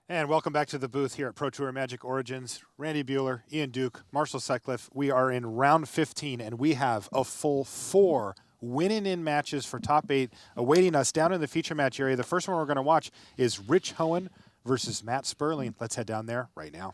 And welcome back to the booth here at Pro Tour Magic Origins. Randy Buehler, Ian Duke, Marshall Sutcliffe. We are in round 15, and we have a full 4 winning-in matches for top 8 awaiting us down in the feature match area. The first one we're going to watch is Rich Hoaen versus Matt Sperling. Let's head down there right now.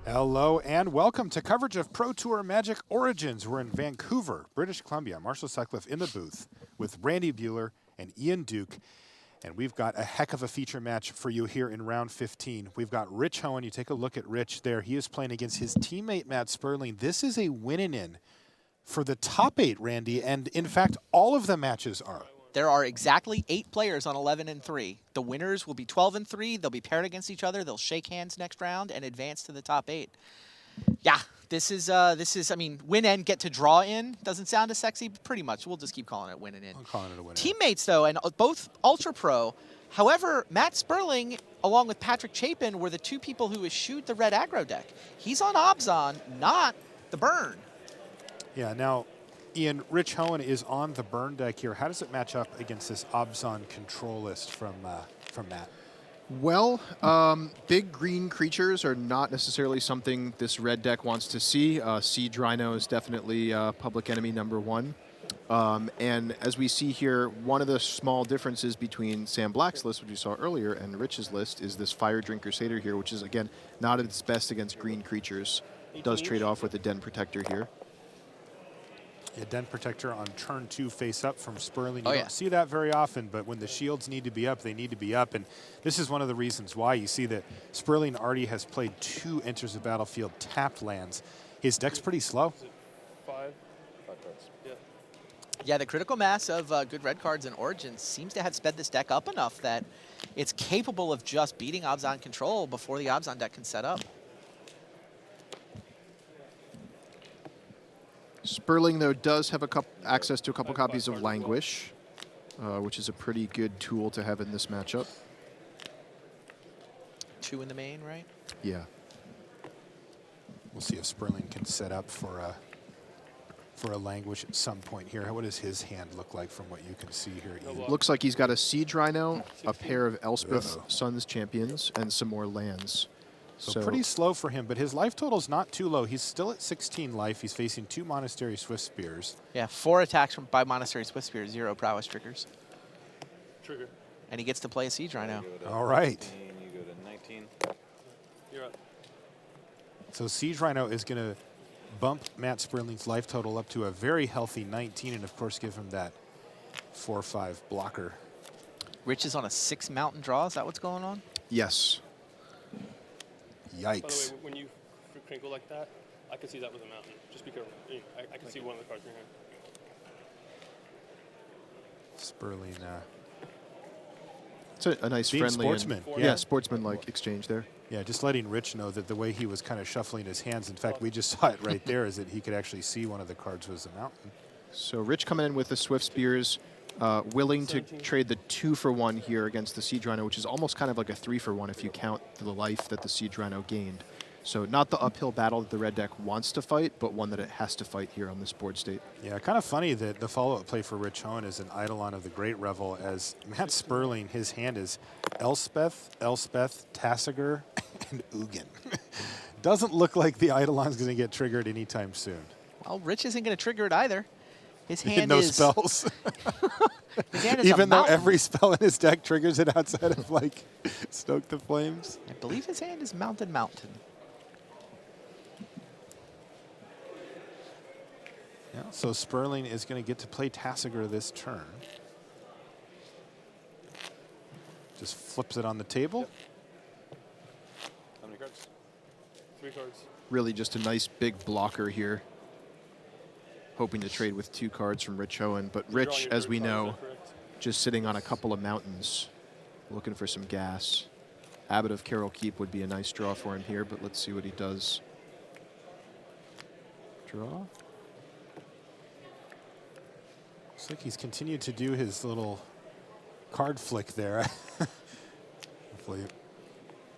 Hello and welcome to coverage of Pro Tour Magic Origins. We're in Vancouver, British Columbia. Marshall Sutcliffe in the booth with Randy Buehler and Ian Duke. And we've got a heck of a feature match for you here in round 15. We've got Rich Hoaen. You take a look at Rich there. He is playing against his teammate, Matt Sperling. This is a winning-in for the top 8, Randy. And in fact, all of the matches are. There are exactly 8 players on 11 and 3. The winners will be 12 and 3. They'll be paired against each other. They'll shake hands next round and advance to the top 8. Yeah, this is. I mean, win and get to draw in doesn't sound as sexy, but pretty much we'll just keep calling it win and in. I'm calling it a win. Teammates though, and both Ultra Pro. However, Matt Sperling, along with Patrick Chapin, were the 2 people who eschewed the red aggro deck. He's on Obzon, not the burn. Yeah. Now, Ian, Rich Hoaen is on the burn deck here. How does it match up against this Obzon control list from Matt? Well, big green creatures are not necessarily something this red deck wants to see. Siege Rhino is definitely public enemy #1. And as we see here, one of the small differences between Sam Black's list, which you saw earlier, and Rich's list is this Fire Drinker Satyr here, which is, again, not at its best against green creatures. Does trade off with the Den Protector here. A Den Protector on turn 2 face up from Sperling. You Oh, don't see that very often, but when the shields need to be up, they need to be up. And this is one of the reasons why you see that Sperling already has played 2 enters the battlefield tapped lands. His deck's pretty slow. 5 cards. Yeah. Yeah, the critical mass of good red cards in Origins seems to have sped this deck up enough that it's capable of just beating Obzon control before the Obzon deck can set up. Sperling, though, does have access to a couple copies of Languish, which is a pretty good tool to have in this matchup. 2 in the main, right? Yeah. We'll see if Sperling can set up for a Languish at some point here. What does his hand look like from what you can see here, Ian? Looks like he's got a Siege Rhino, a pair of Elspeth Sun's Champions, and some more lands. So pretty slow for him, but his life total's not too low. He's still at 16 life. He's facing 2 Monastery Swift Spears. Yeah, 4 attacks by Monastery Swift Spear, 0 prowess triggers. Trigger. And he gets to play a Siege Rhino. All right. 15, you go to 19. You're up. So Siege Rhino is going to bump Matt Sperling's life total up to a very healthy 19 and, of course, give him that 4/5 blocker. Rich is on a 6 mountain draw. Is that what's going on? Yes. Yikes. By the way, when you crinkle like that, I can see that was a mountain. Just be careful. I can see one of the cards in your hand. Sperling. It's a nice, Being friendly, sportsman. yeah, sportsman-like exchange there. Yeah, just letting Rich know that the way he was kind of shuffling his hands, in fact, we just saw it right there, is that he could actually see one of the cards was a mountain. So Rich coming in with the Swift Spears, willing to trade the 2-for-1 here against the Siege Rhino, which is almost kind of like a 3-for-1 if you count the life that the Siege Rhino gained. So not the uphill battle that the red deck wants to fight, but one that it has to fight here on this board state. Yeah, kind of funny that the follow-up play for Rich Hoaen is an Eidolon of the Great Revel, as Matt Sperling, his hand is Elspeth, Tassiger, and Ugin. Doesn't look like the Eidolon's going to get triggered anytime soon. Well, Rich isn't going to trigger it either. His hand No is... spells. His hand is Even a though mountain. every spell in his deck triggers it outside of, like, Stoke the Flames. I believe his hand is Mountain Mountain. Yeah, so Sperling is going to get to play Tassiger this turn. Just flips it on the table. How many cards? 3 cards. Really just a nice big blocker here. Hoping to trade with 2 cards from Rich Hoaen, but Rich, as we know, just sitting on a couple of mountains, looking for some gas. Abbot of Carroll Keep would be a nice draw for him here, but let's see what he does. Draw. Looks like he's continued to do his little card flick there. Hopefully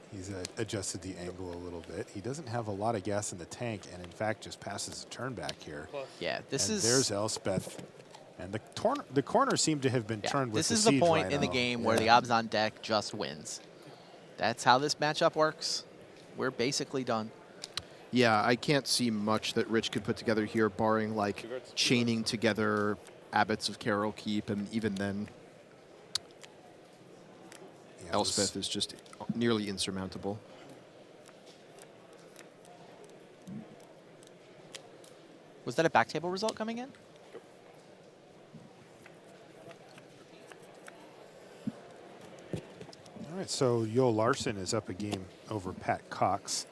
he's adjusted the angle a little bit. He doesn't have a lot of gas in the tank, and in fact just passes a turn back here. Yeah, this and is... there's Elspeth. And the corner seemed to have been turned with this the is the Siege point Rhino. in the game where the obs on deck just wins. That's how this matchup works. We're basically done. Yeah, I can't see much that Rich could put together here, barring like chaining together Abbots of Carroll Keep, and even then, Yeah, Elspeth is just nearly insurmountable. Was that a back table result coming in? All right, so Yo Larson is up a game over Pat Cox.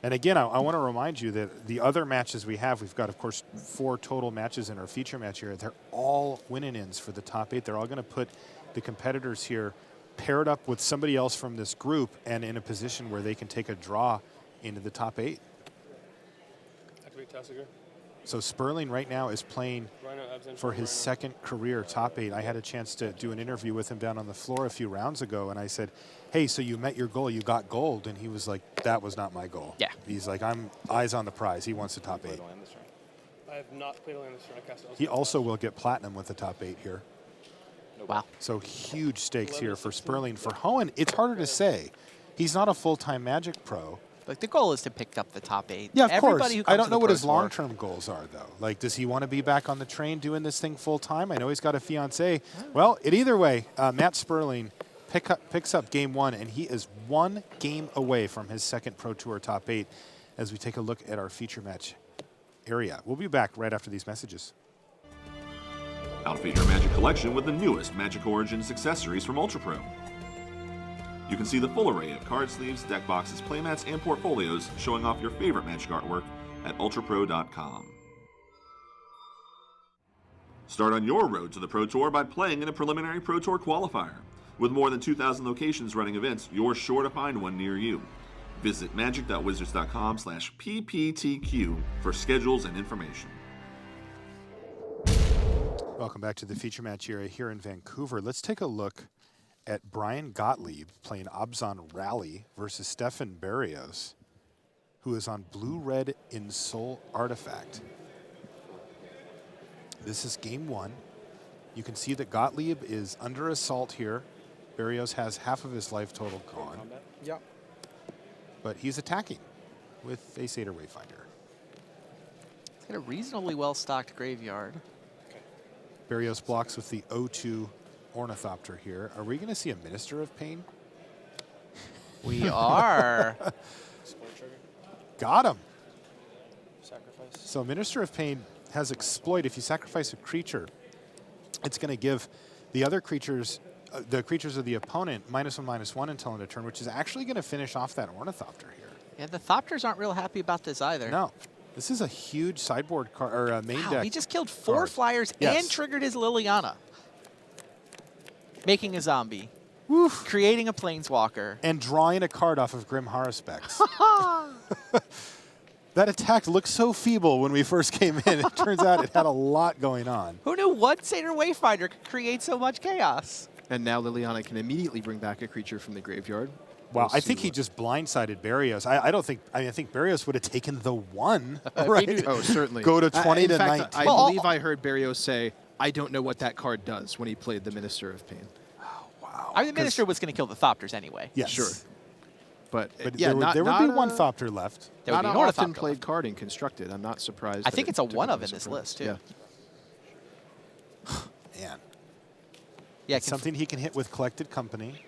And again, I want to remind you that the other matches we've got, of course, 4 total matches in our feature match here. They're all win-in-ins for the top 8. They're all going to put the competitors here paired up with somebody else from this group and in a position where they can take a draw into the top 8. Activate Tassiger. So Sperling right now is playing Rhino, absent for his Rhino. second career top 8. I had a chance to do an interview with him down on the floor a few rounds ago, and I said, hey, so you met your goal, you got gold. And he was like, that was not my goal. Yeah. He's like, I'm eyes on the prize. He wants the top 8. I have not played a land this turn. I cast He also will get platinum with the top 8 here. Wow. So huge stakes here for Sperling. For Hoenn, it's harder to say. He's not a full-time Magic pro. Like, the goal is to pick up the top 8. Yeah, of Everybody course. Who I comes don't to know the what Pro his Tour- long-term goals are, though. Like, does he want to be back on the train doing this thing full-time? I know he's got a fiancée. Well, either way, Matt Sperling picks up game 1, and he is 1 game away from his second Pro Tour top 8 as we take a look at our feature match area. We'll be back right after these messages. Outfit your Magic collection with the newest Magic Origins accessories from Ultra Pro. You can see the full array of card sleeves, deck boxes, playmats, and portfolios showing off your favorite Magic artwork at ultrapro.com. Start on your road to the Pro Tour by playing in a preliminary Pro Tour qualifier. With more than 2,000 locations running events, you're sure to find one near you. Visit magic.wizards.com/pptq for schedules and information. Welcome back to the feature match area here in Vancouver. Let's take a look at Brian Gottlieb playing Obzon Rally versus Stefan Barrios, who is on Blue-Red in Soul Artifact. This is game 1. You can see that Gottlieb is under assault here. Barrios has half of his life total gone. Yep. But he's attacking with a Satyr Wayfinder. He's got a reasonably well-stocked graveyard. Barrios blocks with the O2 Ornithopter here. Are we going to see a Minister of Pain? We are. Sport trigger. Got him. Sacrifice. So Minister of Pain has exploit. If you sacrifice a creature, it's going to give the other creatures, the creatures of the opponent, -1/-1 until end of turn, which is actually going to finish off that Ornithopter here. Yeah, the Thopters aren't real happy about this either. No. This is a huge sideboard card or main Wow, deck. he just killed 4 card. flyers Yes. and triggered his Liliana. Making a zombie. Woof. Creating a planeswalker. And drawing a card off of Grim Haruspex. That attack looked so feeble when we first came in. It turns out it had a lot going on. Who knew one Satyr Wayfinder could create so much chaos? And now Liliana can immediately bring back a creature from the graveyard. Wow, We'll I see think he what- just blindsided Barrios. I think Barrios would have taken the 1, right? Oh, certainly. Go to 20 in to fact, 19. I Well, believe I heard Barrios say, I don't know what that card does when he played the Minister of Pain. Wow. I mean, the Minister was going to kill the Thopters anyway. Yes. Sure. But, But yeah, there would be not one a- Thopter left. There would Not be an an often Ornithopter played left. card in Constructed. I'm not surprised. I that think it it's a took him 1 by of in this surprise. list, too. Yeah. Man. Yeah, It's something he can hit with Collected Company.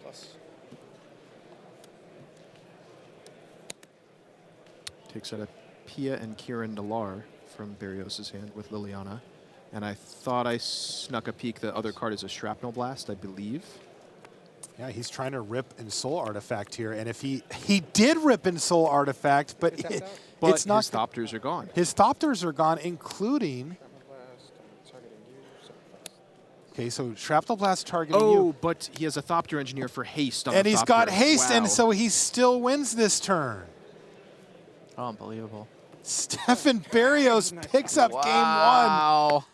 Plus. Takes out a Pia and Kieran Nalar from Barrios' hand with Liliana. And I thought I snuck a peek. The other card is a Shrapnel Blast, I believe. Yeah, he's trying to rip in Soul Artifact here. And if he did rip in Soul Artifact, but But it's not. his Thopters are gone. His Thopters are gone, including. Okay, so Shrapnel Blast targeting Oh, you. but he has a Thopter Engineer for haste on And the he's Thopter. got haste, Wow. and so he still wins this turn. Oh, unbelievable. Stefan Barrios picks up game 1. Wow.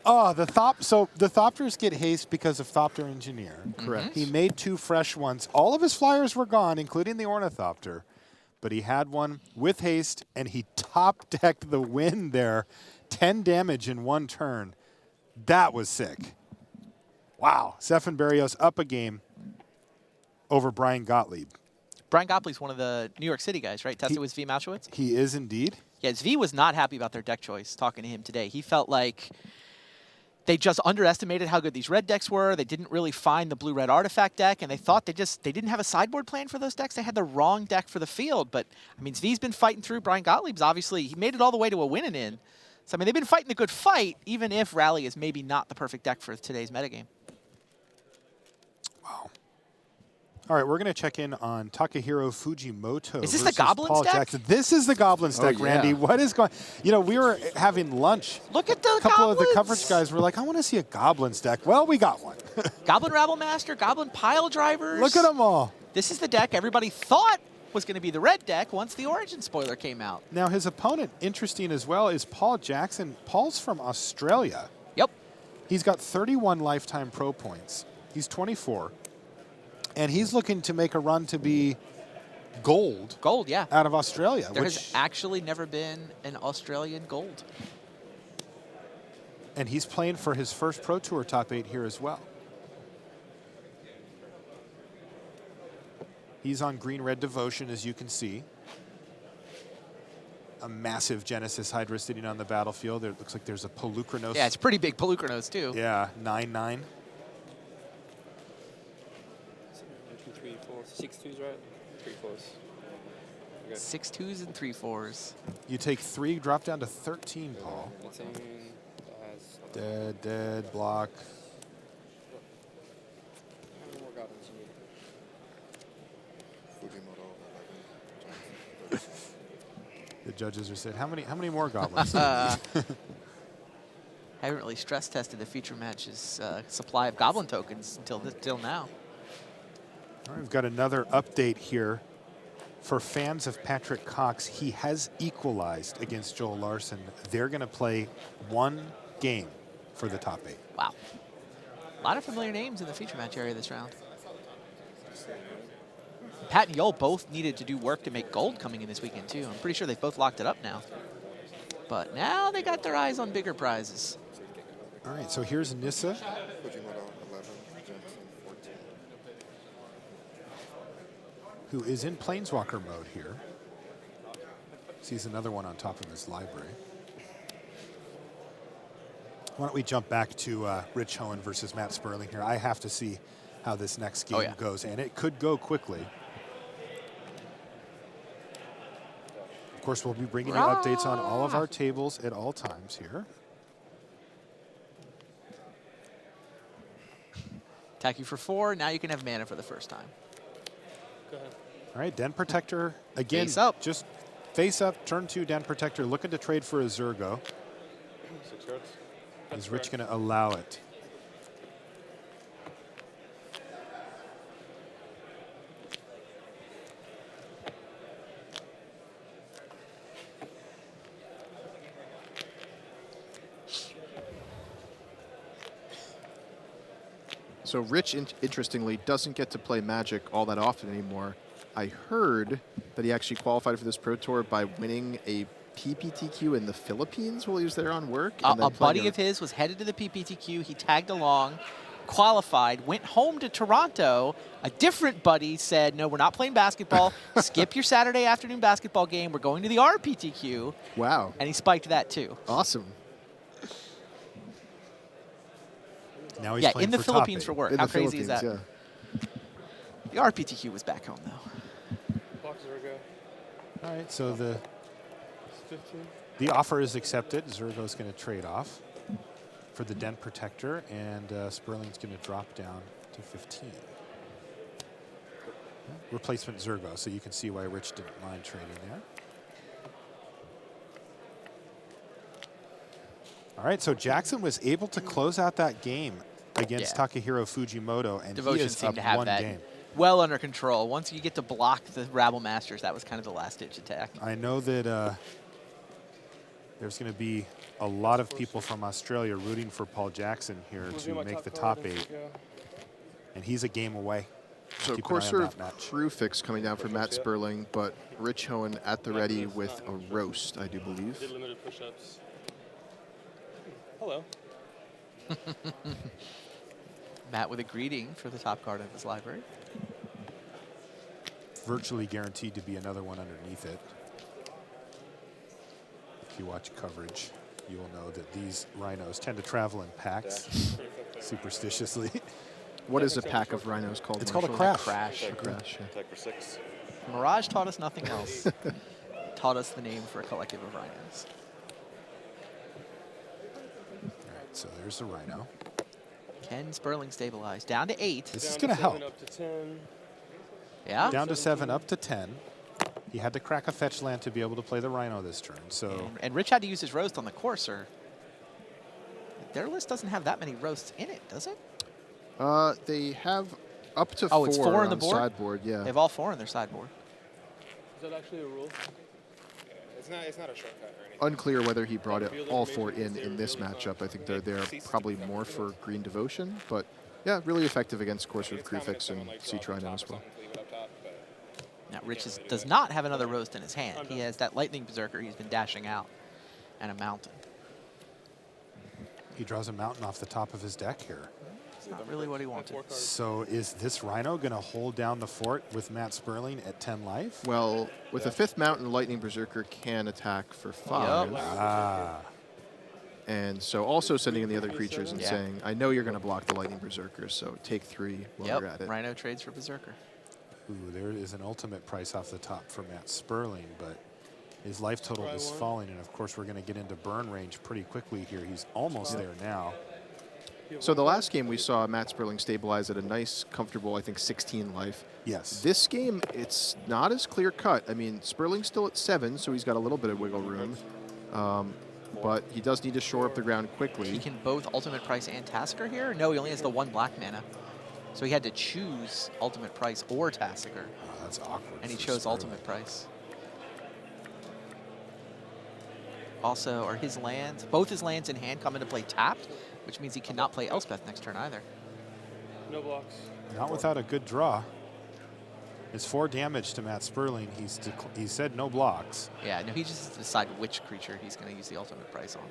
Oh, the Thopters get haste because of Thopter Engineer. Correct. He made 2 fresh ones. All of his flyers were gone, including the Ornithopter. But he had one with haste, and he top-decked the win there. 10 damage in 1 turn. That was sick. Wow. Stefan Barrios up a game over Brian Gottlieb. Brian Gottlieb's one of the New York City guys, right? Tested with Zvi Malchowitz? He is indeed. Yeah, Zvi was not happy about their deck choice, talking to him today. He felt like they just underestimated how good these red decks were. They didn't really find the blue-red artifact deck, and they thought they didn't have a sideboard plan for those decks. They had the wrong deck for the field. But, I mean, Zvi's been fighting through. Brian Gottlieb's obviously, he made it all the way to a win and in. So, I mean, they've been fighting a good fight, even if Rally is maybe not the perfect deck for today's metagame. Wow. All right, we're going to check in on Takahiro Fujimoto. Is this the versus Goblins Paul deck? Jackson. This is the Goblins deck, yeah. Randy. What is going? You know, we were having lunch. Look at the A couple of the Goblins! coverage guys were like, I want to see a Goblins deck. Well, we got one. Goblin Rabble Master, Goblin Pile Drivers. Look at them all. This is the deck everybody thought was going to be the red deck once the Origin spoiler came out. Now, his opponent, interesting as well, is Paul Jackson. Paul's from Australia. Yep. He's got 31 lifetime pro points. He's 24. And he's looking to make a run to be gold Gold, yeah. out of Australia. There has actually never been an Australian gold. And he's playing for his first Pro Tour top 8 here as well. He's on green-red devotion, as you can see. A massive Genesis Hydra sitting on the battlefield. It looks like there's a Polukranos. Yeah, it's pretty big Polukranos, too. Yeah, 9/9. 1, 2, 3, 4, 6 twos, right? 3 4s. Okay. 6 2s and 3 4s. You take 3, drop down to 13, Paul. That's in, Dead, block. How many more goblins you need? Fujimoto, 11. The judges are saying, how many more goblins? do you need?" Haven't really stress tested the feature match's supply of Goblin tokens until now. All right, we've got another update here. For fans of Patrick Cox, he has equalized against Joel Larson. They're going to play 1 game for the top 8. Wow. A lot of familiar names in the feature match area this round. Pat and Yol both needed to do work to make gold coming in this weekend, too. I'm pretty sure they've both locked it up now. But now they got their eyes on bigger prizes. All right, so here's Nissa. Fujimoto, 11. Jensen, 14. Who is in Planeswalker mode here. Sees another one on top of his library. Why don't we jump back to Rich Hoen versus Matt Sperling here. I have to see how this next game goes, and it could go quickly. Of course, we'll be bringing you updates on all of our tables at all times here. Attack you for 4. Now you can have mana for the first time. Go ahead. All right, Den Protector, again, Face up. just face up, turn 2, Den Protector, looking to trade for a Zergo. 6 cards. Is Rich going to allow it? So Rich, interestingly, doesn't get to play Magic all that often anymore. I heard that he actually qualified for this Pro Tour by winning a PPTQ in the Philippines while he was there on work. And A then playing buddy of his was headed to the PPTQ. He tagged along, qualified, went home to Toronto. A different buddy said, no, we're not playing basketball. Skip your Saturday afternoon basketball game. We're going to the RPTQ. Wow. And he spiked that, too. Awesome. Now he's Yeah, playing in the for top Philippines 8. for work. In How the crazy is Philippines, that? yeah. The RPTQ was back home, though. Box Zergo. All right, so 15. the offer is accepted. Zergo's going to trade off for the Den Protector, and Sperling's going to drop down to 15. Replacement Zergo, so you can see why Rich didn't mind trading there. All right, so Jackson was able to close out that game against Takahiro Fujimoto, and Devotion he is seemed up to have 1 that game. well under control. Once you get to block the Rabble Masters, that was kind of the last-ditch attack. I know that there's going to be a lot of people from Australia rooting for Paul Jackson here to make the top 8, and he's a game away. So Keep an eye on Courser that match. crew fix coming down for Matt Sperling, but Rich Hoaen at the ready with a roast, I do believe. Did limited push-ups. Hello. Matt with a greeting for the top card of his library. Virtually guaranteed to be another one underneath it. If you watch coverage, you will know that these rhinos tend to travel in packs, superstitiously. What is a pack of rhinos called? It's called a Marshall? crash. Crash. A crash, yeah. Attack for 6. Mirage taught us nothing else. Taught us the name for a collective of rhinos. All right, so there's the rhino. Can Sperling stabilize? Down to 8. This is Down going to to 7, help. up to 10. Yeah. Down to 7, up to 10. He had to crack a fetch land to be able to play the rhino this turn. So And Rich had to use his roast on the Courser. Their list doesn't have that many roasts in it, does it? They have up to Oh, 4 it's 4 on the on board? sideboard, yeah. They have all 4 on their sideboard. Is that actually a rule? It's not a shortcut or anything. Unclear whether he brought it all 4 in this matchup. I think they're there probably more for Green Devotion, but yeah, really effective against Courser with Crewfix and Sea Rhino as well. Now, Rich does not have another roast in his hand. He has that Lightning Berserker he's been dashing out and a mountain. he draws a mountain off the top of his deck here. It's not really what he wanted. So is this rhino going to hold down the fort with Matt Sperling at 10 life? Well, with a 5th Mountain, Lightning Berserker can attack for 5. Yep. Ah, And so also sending in the other creatures and Yeah. saying, I know you're going to block the Lightning Berserker, so take 3 while you're at it. Rhino trades for Berserker. ooh, there is an ultimate price off the top for Matt Sperling, but his life total is falling, and of course we're going to get into burn range pretty quickly here. He's almost there now. So the last game we saw Matt Sperling stabilize at a nice, comfortable, I think, 16 life. Yes. This game, it's not as clear cut. I mean, Sperling's still at 7, so he's got a little bit of wiggle room. But he does need to shore up the ground He quickly. can both Ultimate Price and Tasker here? No, he only has the 1 black mana. So he had to choose Ultimate Price or Tasker, Oh, that's awkward. and he for chose Sperling. Ultimate Price. Also, are his lands, both his lands in hand come into play tapped, which means he cannot play Elspeth next turn either. No blocks. Not without a good draw. It's 4 damage to Matt Sperling. He said no blocks. Yeah, no, he just has to decide which creature he's going to use the Ultimate Price on.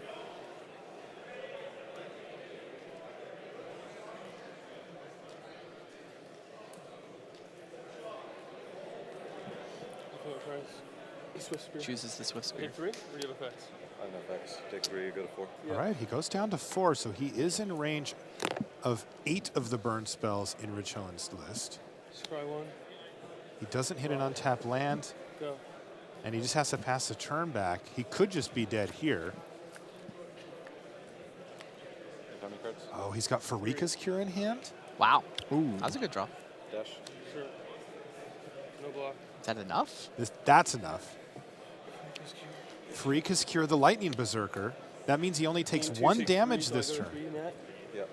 Ultimate price. Swift Spear. Chooses the Swift Spear. Take 3, or do you have effects? I have effects. Take 3, go to 4. All right, he goes down to 4, so he is in range of 8 of the burn spells in Rich Hoen's list. Scry 1, He doesn't hit an untapped land, go. and he just has to pass the turn back. He could just be dead here. How many cards? Oh, he's got Farika's Cure in hand? Wow, Ooh. that was a good draw. Dash. Sure. No block. Is that enough? That's enough. Farika's Cure the Lightning Berserker. That means he only takes 1 damage this turn. Yep.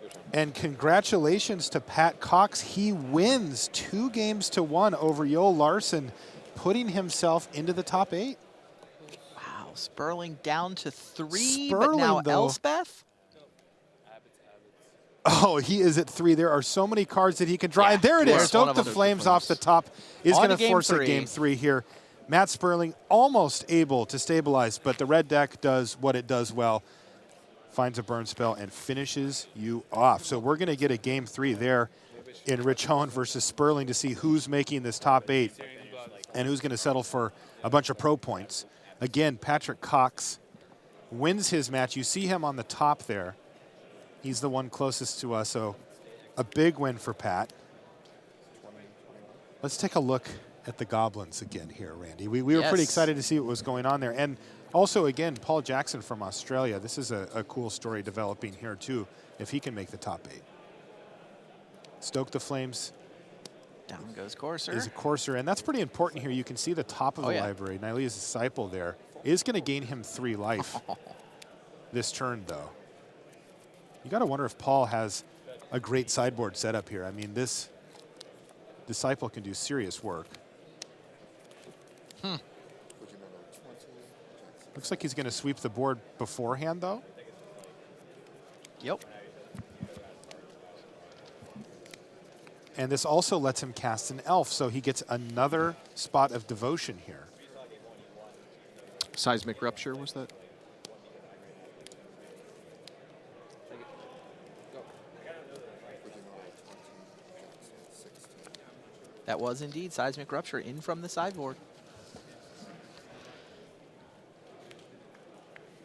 Your turn. And congratulations to Pat Cox. He wins 2 games to 1 over Yoel Larson, putting himself into the top 8. Wow, Sperling down to 3, Sperling, but now though. Elspeth? Oh, he is at 3. There are so many cards that he can draw. Yeah, And there it is. there's one Stoke of the them. Flames off the top is On going to to game force a 3. game 3 here. Matt Sperling almost able to stabilize, but the red deck does what it does well. Finds a burn spell and finishes you off. So we're going to get a game 3 there in Rich Hoen versus Sperling to see who's making this top 8 and who's going to settle for a bunch of pro points. Again, Patrick Cox wins his match. You see him on the top there. He's the one closest to us, so a big win for Pat. Let's take a look at the Goblins again here, Randy. We were pretty Yes. excited to see what was going on there. And also, again, Paul Jackson from Australia. This is a cool story developing here, too, if he can make the top 8. Stoke the Flames Down goes Courser. is a courser, and that's pretty important here. You can see the top of Oh, the yeah. library. Nylea's disciple there is going to gain him 3 life this turn, though. You got to wonder if Paul has a great sideboard setup here. I mean, this Disciple can do serious work. Looks like he's going to sweep the board beforehand, though. Yep. And this also lets him cast an elf, so he gets another spot of devotion here. Seismic Rupture, was that? That was indeed Seismic Rupture in from the sideboard.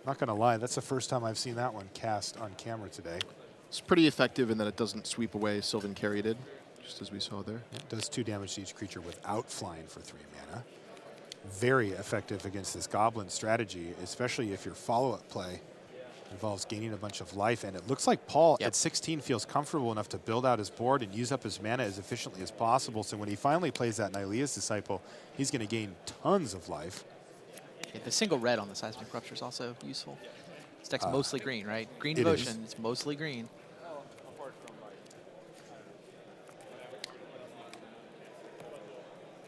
Not going to lie, that's the first time I've seen that one cast on camera today. It's pretty effective in that it doesn't sweep away Sylvan Caryatid, just as we saw there. It does 2 damage to each creature without flying for 3 mana. Very effective against this Goblin strategy, especially if your follow-up play involves gaining a bunch of life. And it looks like Paul at 16 feels comfortable enough to build out his board and use up his mana as efficiently as possible. So when he finally plays that Nylea's Disciple, he's going to gain tons of life. Yeah, the single red on the Seismic Rupture is also useful. This deck's mostly green, right? Green it Devotion, is. it's mostly green.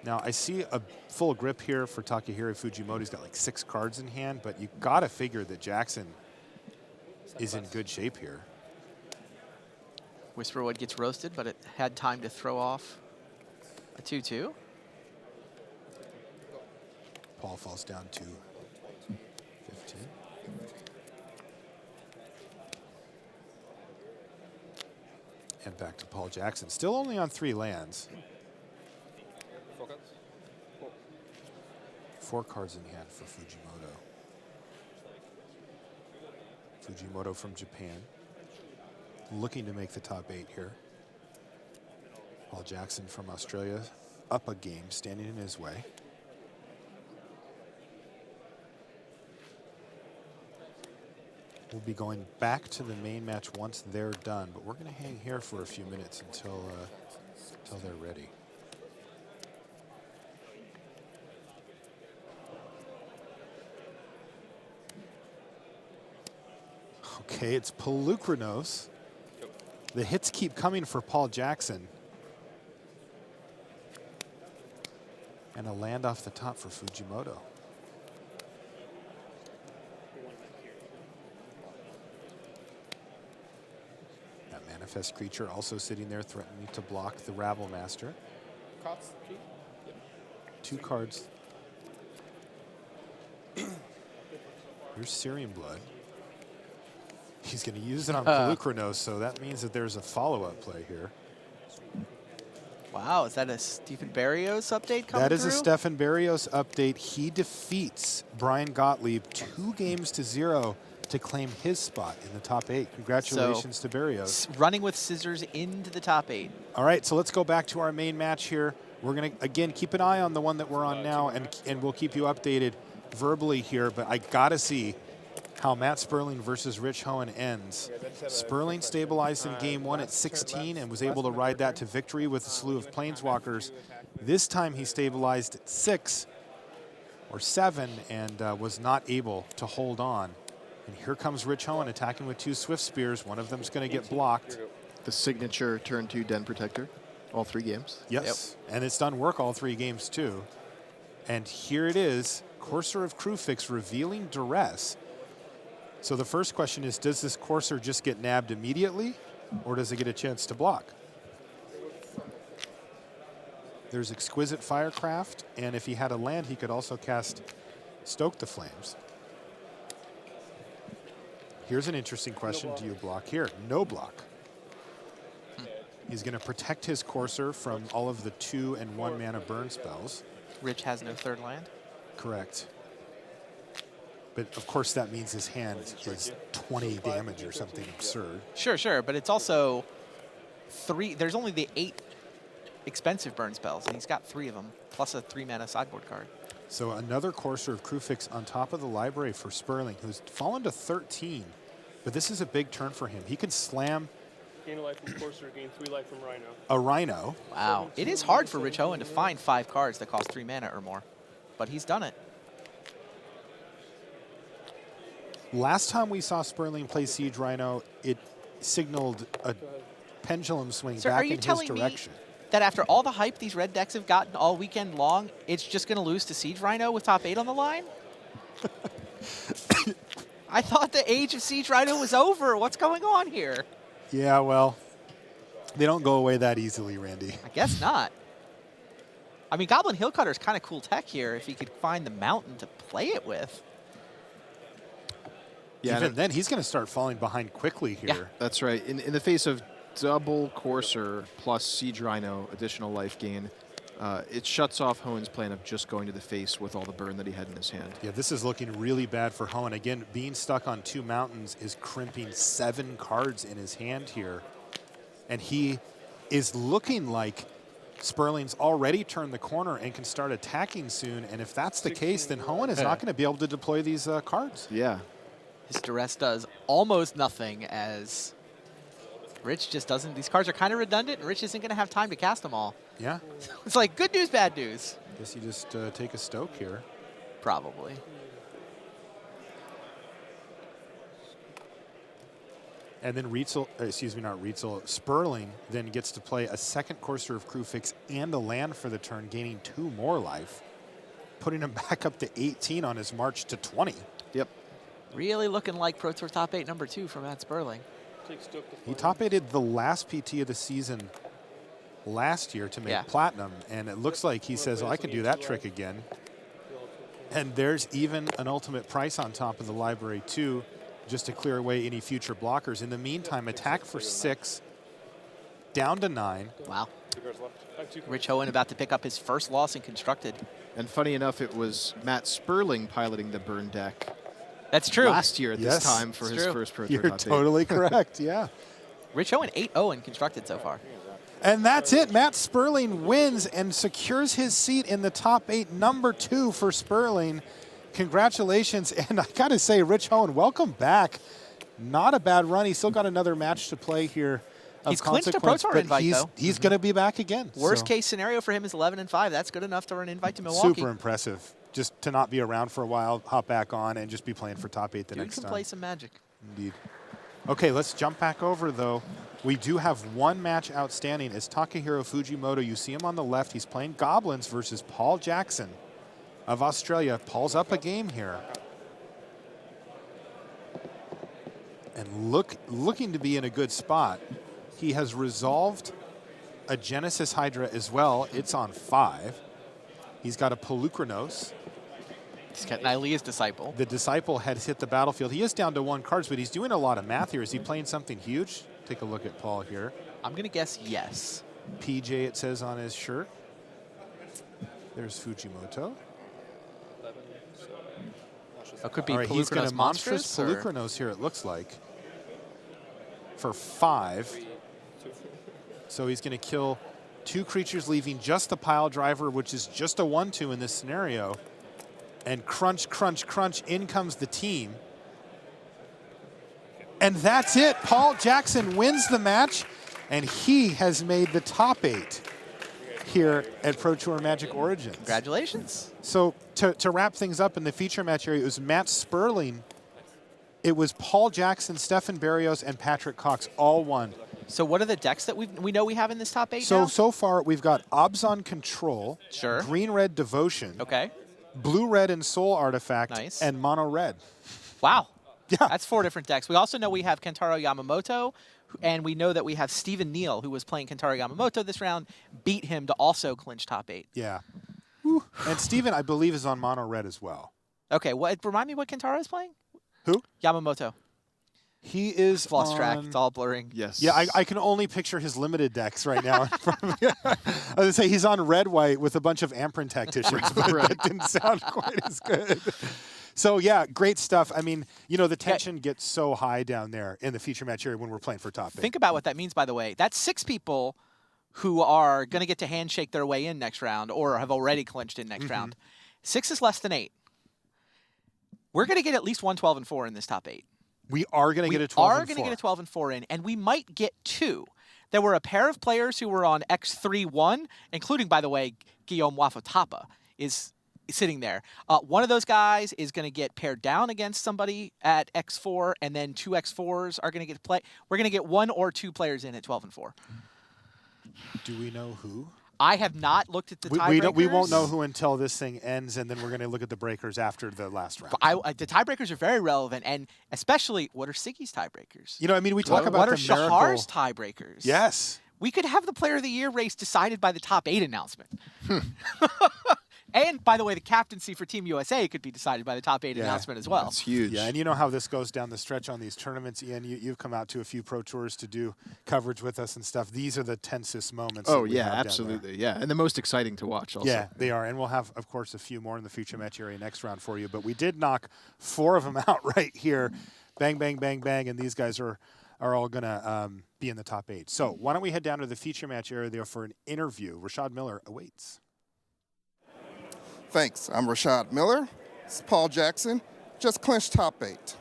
Now, I see a full grip here for Takahiro Fujimoto. He's got like 6 cards in hand, but you got to figure that Jackson is in good shape here. Whisperwood gets roasted, but it had time to throw off a 2-2. Paul falls down to 15. And back to Paul Jackson. Still only on 3 lands. 4 cards in hand for Fujimoto. Fujimoto from Japan. Looking to make the top 8 here. Paul Jackson from Australia. Up a game, standing in his way. We'll be going back to the main match once they're done, but we're going to hang here for a few minutes until they're ready. Okay, it's Pelukrinos. The hits keep coming for Paul Jackson. And a land off the top for Fujimoto. That manifest creature also sitting there threatening to block the Rabble Master. 2 cards. Here's Syrian Blood. He's going to use it on Pelukrinos, so that means that there's a follow-up play here. Wow, is that a Stephen Barrios update coming That is through? a Stephen Barrios update. He defeats Brian Gottlieb 2-0 to claim his spot in the top 8. Congratulations to Barrios. Running with scissors into the top 8. All right, so let's go back to our main match here. We're going to, again, keep an eye on the one that we're on now, and we'll keep you updated verbally here, but I got to see how Matt Sperling versus Rich Hoaen ends. Sperling stabilized in game 1 at 16 and was able to ride that to victory with a slew of Planeswalkers. This time he stabilized at 6 or 7 and was not able to hold on. And here comes Rich Hoaen attacking with 2 Swift Spears. One of them's going to get blocked. The signature turn 2 Den Protector, all 3 games. Yes, and it's done work all 3 games too. And here it is, Courser of Crewfix revealing Duress. So the first question is, does this Courser just get nabbed immediately, or does it get a chance to block? There's Exquisite Firecraft, and if he had a land, he could also cast Stoke the Flames. Here's an interesting question. Do you block here? No block. He's going to protect his Courser from all of the 2 and 1 mana burn spells. Rich has no 3rd land. Correct. But of course that means his hand is 20 damage or something absurd. Sure, but it's also 3. There's only the 8 expensive burn spells, and he's got 3 of them, plus a 3-mana sideboard card. So another Courser of Crewfix on top of the library for Sperling, who's fallen to 13. But this is a big turn for him. He can slam Gain a life from Courser, gain 3 life from Rhino. a Rhino. Wow. It is hard for Rich Hoaen to find 5 cards that cost 3 mana or more, but he's done it. Last time we saw Sperling play Siege Rhino, it signaled a pendulum swing back in his direction. that after all the hype these red decks have gotten all weekend long, it's just going to lose to Siege Rhino with top 8 on the line? I thought the age of Siege Rhino was over. What's going on here? Yeah, well, they don't go away that easily, Randy. I guess not. I mean, Goblin Hill Cutter is kind of cool tech here if he could find the mountain to play it with. Yeah, Even then, he's going to start falling behind quickly here. Yeah. That's right. In the face of double Courser plus Siege Rhino, additional life gain, it shuts off Hoen's plan of just going to the face with all the burn that he had in his hand. Yeah, this is looking really bad for Hoenn. Again, being stuck on 2 mountains is crimping 7 cards in his hand here. And he is looking like Sperling's already turned the corner and can start attacking soon. And if that's the case, then Hoenn is not going to be able to deploy these cards. Yeah. His duress does almost nothing as Rich just doesn't. These cards are kind of redundant, and Rich isn't going to have time to cast them all. Yeah. It's like good news, bad news. Guess you just take a stoke here. Probably. And then Rietzel, excuse me, not Rietzel, Sperling then gets to play a second Courser of Crewfix and a land for the turn, gaining 2 more life, putting him back up to 18 on his march to 20. Yep. Really looking like Pro Tour top 8 number 2 from Matt Sperling. He top 8'd the last PT of the season last year to make platinum, and it looks like he says, well, I can do that trick again. And there's even an ultimate price on top of the library too, just to clear away any future blockers. In the meantime, attack for 6, down to 9. Wow. Rich Hoenn about to pick up his first loss in Constructed. And funny enough, it was Matt Sperling piloting the burn deck That's true. last year at this time for his first Pro Tour You're top 8. totally correct, yeah. Rich Hoenn 8-0 in Constructed so far. And that's it. Matt Sperling wins and secures his seat in the top 8, number 2 for Sperling. Congratulations. And I got to say, Rich Hoenn, welcome back. Not a bad run. He's still got another match to play here. He's clinched a Pro Tour invite, though. He's going to be back again. Worst case scenario for him is 11-5. That's good enough to earn an invite to Milwaukee. Super impressive. Just to not be around for a while, hop back on, and just be playing for top 8 the next time. Dude can play some Magic. Indeed. Okay, let's jump back over, though. We do have one match outstanding. It's Takahiro Fujimoto. You see him on the left. He's playing Goblins versus Paul Jackson of Australia. Paul's up a game here. And looking to be in a good spot. He has resolved a Genesis Hydra as well. It's on 5. He's got a Pelucranos. He's got Nylea's Disciple. The Disciple has hit the battlefield. He is down to 1 card, but he's doing a lot of math here. Is he playing something huge? Take a look at Paul here. I'm going to guess yes. PJ, it says on his shirt. There's Fujimoto. It could be All right, he's got Pelucranos a monstrous or- Pelucranos here, it looks like, for 5. So he's going to kill 2 creatures, leaving just the pile driver, which is just a 1/2 in this scenario. And crunch, crunch, crunch, in comes the team. And that's it. Paul Jackson wins the match, and he has made the top 8 here at Pro Tour Magic Origins. Congratulations. So to wrap things up in the feature match area, it was Matt Sperling, it was Paul Jackson, Stefan Barrios, and Patrick Cox all won. So what are the decks that we know we have in this top 8 So now? so far we've got Obzon Control, Sure. Green-Red Devotion, Okay. Blue-Red and Soul Artifact, Nice. and Mono-Red. Wow. Yeah. That's 4 different decks. We also know we have Kentaro Yamamoto, and we know that we have Stephen Neal, who was playing Kentaro Yamamoto this round, beat him to also clinch top 8. Yeah. Whew. And Steven, I believe, is on Mono-Red as well. Okay, remind me what Kentaro is playing? Who? Yamamoto. He is I've lost track. on- It's all blurring. Yes. Yeah, I can only picture his limited decks right now in front of me. I was going to say he's on red-white with a bunch of Amprin Tacticians, but that didn't sound quite as good. So, yeah, great stuff. I mean, you know, the tension gets so high down there in the feature match area when we're playing for top 8. Think about what that means, by the way. That's 6 people who are going to get to handshake their way in next round or have already clinched in next round. 6 is less than 8. We're going to get at least 1 12-4 in this top 8. We are going to get a 12-4. We are going to get a 12-4 in, and we might get 2. There were a pair of players who were on X3-1, including, by the way, Guillaume Wafotapa is sitting there. One of those guys is going to get paired down against somebody at X4, and then 2 X4s are going to get play. We're going to get 1 or 2 players in at 12-4. Do we know who? I have not looked at the tiebreakers. We won't know who until this thing ends, and then we're going to look at the breakers after the last round. The tiebreakers are very relevant, and especially, what are Siggy's tiebreakers? You know, I mean, we talk about what the are miracle. Shahar's tiebreakers? Yes. We could have the Player of the Year race decided by the top 8 announcement. And, by the way, the captaincy for Team USA could be decided by the top 8 announcement as well. That's huge. Yeah, and you know how this goes down the stretch on these tournaments, Ian. You've come out to a few Pro Tours to do coverage with us and stuff. These are the tensest moments. Oh, that we yeah, have down absolutely. Yeah, and the most exciting to watch also. Yeah, they are. And we'll have, of course, a few more in the feature match area next round for you. But we did knock 4 of them out right here. Bang, bang, bang, bang. And these guys are all going to be in the top 8. So why don't we head down to the feature match area there for an interview. Rashad Miller awaits. Thanks. I'm Rashad Miller. This is Paul Jackson. Just clinched top 8.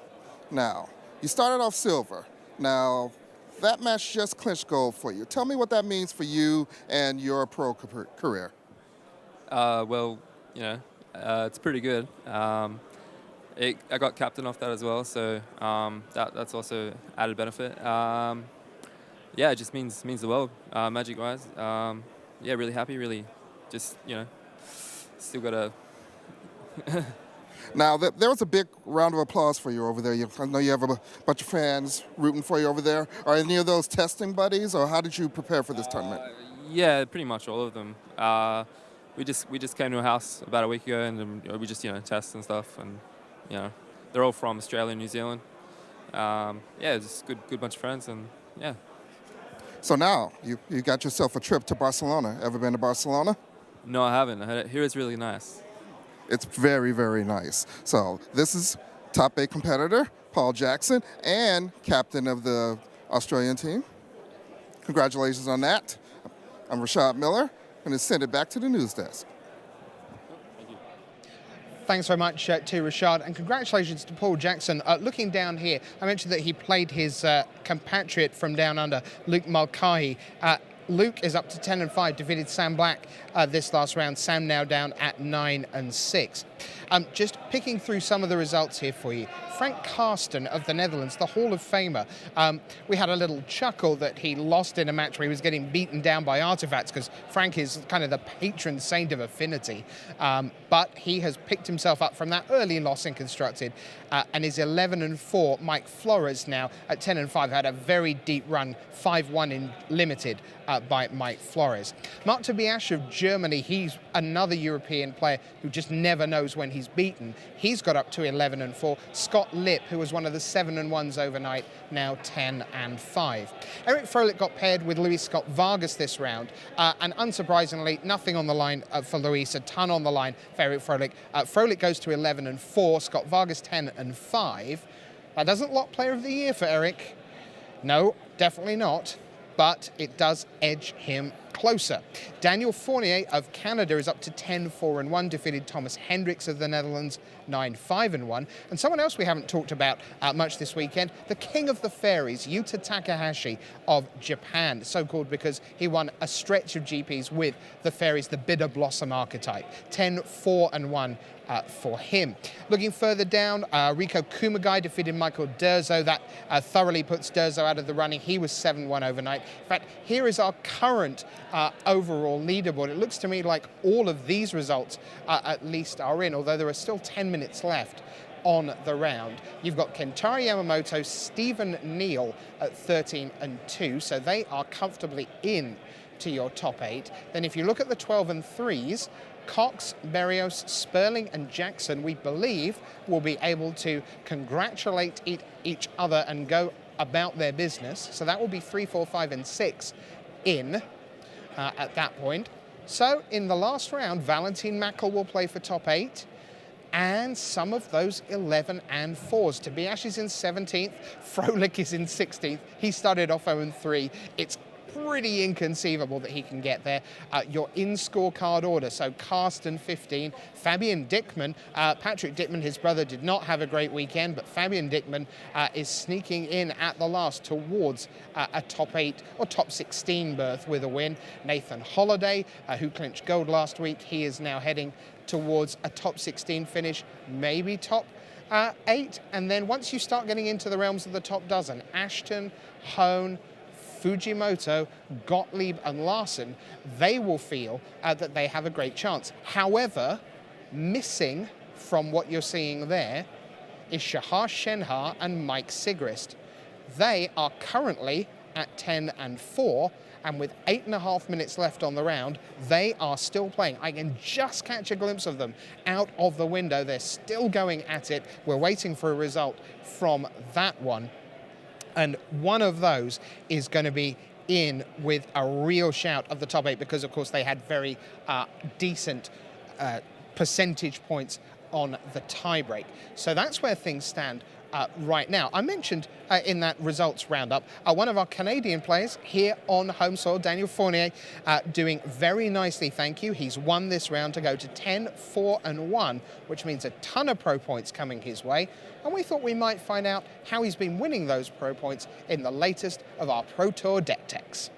Now, you started off silver. Now, that match just clinched gold for you. Tell me what that means for you and your pro career. Well, it's pretty good. I got captain off that as well, so that's also added benefit. It just means the world, Magic-wise. Really happy, really just, still got to... Now, there was a big round of applause for you over there. I know you have a bunch of fans rooting for you over there. Are any of those testing buddies, or how did you prepare for this tournament? Yeah, pretty much all of them. We just came to a house about a week ago, and we just test and stuff, and they're all from Australia and New Zealand. Just good bunch of friends, and yeah. So now you got yourself a trip to Barcelona. Ever been to Barcelona? No, I haven't. I hear it's really nice. It's very, very nice. So this is top 8 competitor, Paul Jackson, and captain of the Australian team. Congratulations on that. I'm Rashad Miller. I'm going to send it back to the news desk. Thanks very much to Rashad, and congratulations to Paul Jackson. Looking down here, I mentioned that he played his compatriot from down under, Luke Mulcahy. Luke is up to 10-5, defeated Sam Black this last round. Sam now down at 9-6. Just picking through some of the results here for you. Frank Karsten of the Netherlands, the Hall of Famer. We had a little chuckle that he lost in a match where he was getting beaten down by artifacts, because Frank is kind of the patron saint of affinity. But he has picked himself up from that early loss in Constructed and is 11-4. Mike Flores now at 10-5, had a very deep run, 5-1 in limited by Mike Flores. Mark Tobiasz of Germany, he's another European player who just never knows when he's beaten. He's got up to 11-4. Scott Lipp, who was one of the 7-1s overnight, now 10-5. Eric Froelich got paired with Luis Scott Vargas this round, and unsurprisingly, nothing on the line for Luis, a ton on the line for Eric Froelich. Froelich goes to 11-4, Scott Vargas 10-5. That doesn't lock Player of the Year for Eric. No, definitely not. But it does edge him closer. Daniel Fournier of Canada is up to 10-4-1, defeated Thomas Hendricks of the Netherlands 9-5-1. And someone else we haven't talked about much this weekend, the King of the Fairies, Yuta Takahashi of Japan, so called because he won a stretch of GPs with the Fairies, the Bitter Blossom archetype. 10-4-1 for him. Looking further down, Rico Kumagai defeated Michael Durzo. That thoroughly puts Durzo out of the running. He was 7-1 overnight. In fact, here is our current overall leaderboard. It looks to me like all of these results at least are in, although there are still 10 minutes left on the round. You've got Kentaro Yamamoto, Stephen Neal at 13-2, so they are comfortably in to your top 8. Then if you look at the 12-3s, Cox, Berrios, Sperling and Jackson, we believe, will be able to congratulate each other and go about their business. So that will be 3, 4, 5 and 6 in at that point. So in the last round, Valentin Mackel will play for top 8. And some of those 11-4s. Tobiasz is in 17th. Froelich is in 16th. He started off 0-3. It's pretty inconceivable that he can get there. Your in-scorecard order, so Karsten 15, Fabian Dickman, Patrick Dickman, his brother, did not have a great weekend, but Fabian Dickman is sneaking in at the last towards a top 8 or top 16 berth with a win. Nathan Holliday, who clinched gold last week, he is now heading towards a top 16 finish, maybe top 8. And then once you start getting into the realms of the top dozen, Ashton, Hoaen, Fujimoto, Gottlieb, and Larson, they will feel that they have a great chance. However, missing from what you're seeing there is Shahar Shenhar and Mike Sigrist. They are currently at 10-4, and with 8.5 minutes left on the round, they are still playing. I can just catch a glimpse of them out of the window. They're still going at it. We're waiting for a result from that one. And one of those is going to be in with a real shout of the top 8 because, of course, they had very decent percentage points on the tiebreak. So that's where things stand right now. I mentioned in that results roundup one of our Canadian players here on home soil, Daniel Fournier, doing very nicely, thank you. He's won this round to go to 10-4-1, which means a ton of pro points coming his way. And we thought we might find out how he's been winning those pro points in the latest of our Pro Tour deck techs.